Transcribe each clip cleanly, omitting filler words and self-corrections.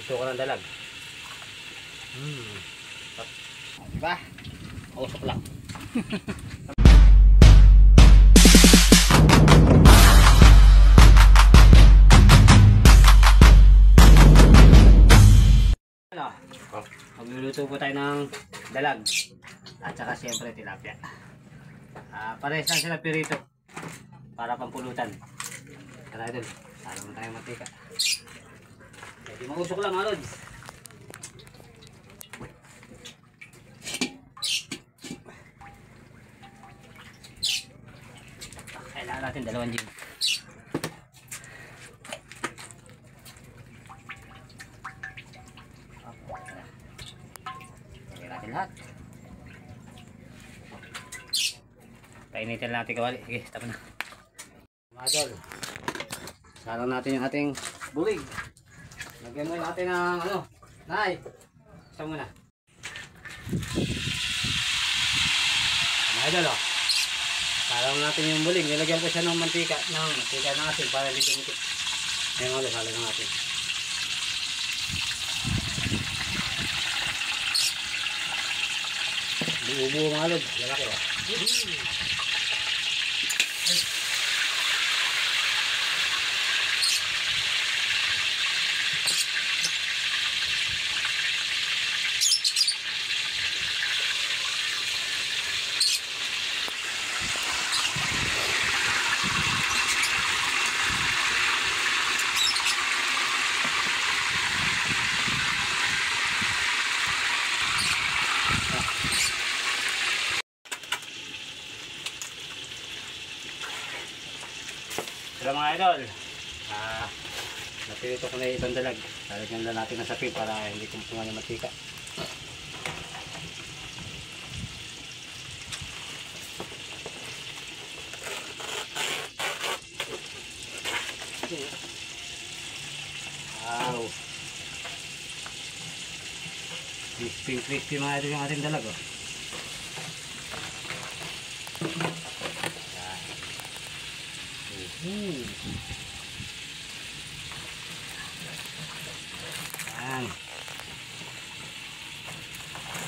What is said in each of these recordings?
Gusto ko ng dalag. Diba? Usok lang. Ano? Magluluto po tayo ng dalag. At saka siyempre tilapia. Parehas lang sila pirito. Para pampulutan. Tara idol. Salo na tayo matika. Hindi mausok lang mga lods. Kailangan natin 2 gin. Lagyan natin lahat. Painitin natin kawali. Sige, stop na. Mga idol. Salang natin yung ating bulig. Lagyan mo natin ng ano. Nay. Isa muna. Mga idol oh. Salang natin yung bulig. Nilagyan ko siya ng mantika. Mantika ng asin para hindi tumikit. Ngayon ulit, salang natin. Buo-buo mga lod. Lalaki oh. Sila mga idol, napilito ko na itong dalag. Lalagyan na natin ng sapi para hindi kumpungan yung matika. Wow, crispy mga idol yung ating dalag oh. Yan.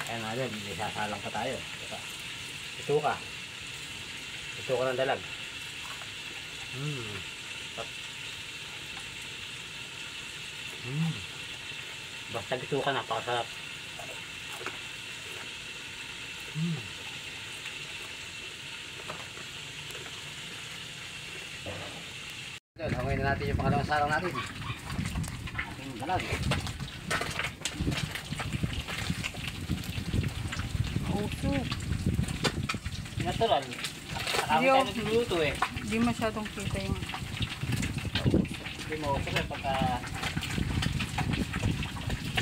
Ayan mga idol, isasalang pa tayo. Ito ka ng dalag. Basta ito ka, napakasarap. Hangoy na natin yung pangalawang sarang natin. Ating dalag. Usok. Natural. Nakakami tayo nagluluto eh. Hindi masyadong kita yung Hindi mo usok eh pagka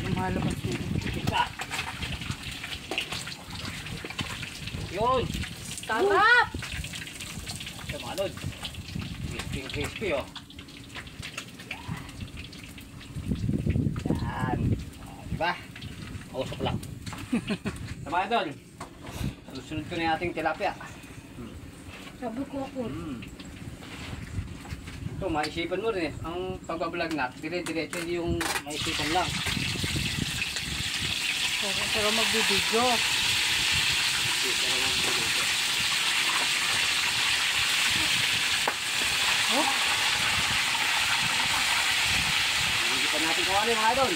lumalabas nito. kita. Yun! Sarap! Ito mga lod. Crispy oh. Yan. Diba? Usok lang. Sama idol. Susunod ko na yung ating tilapia. Sabi ko ako. Ito, maisipan mo rin eh. Ang pagbablog na, dire-diretso hindi yung maisipan lang. Pero magbibidyo. Hindi pa natin kawali mga idol.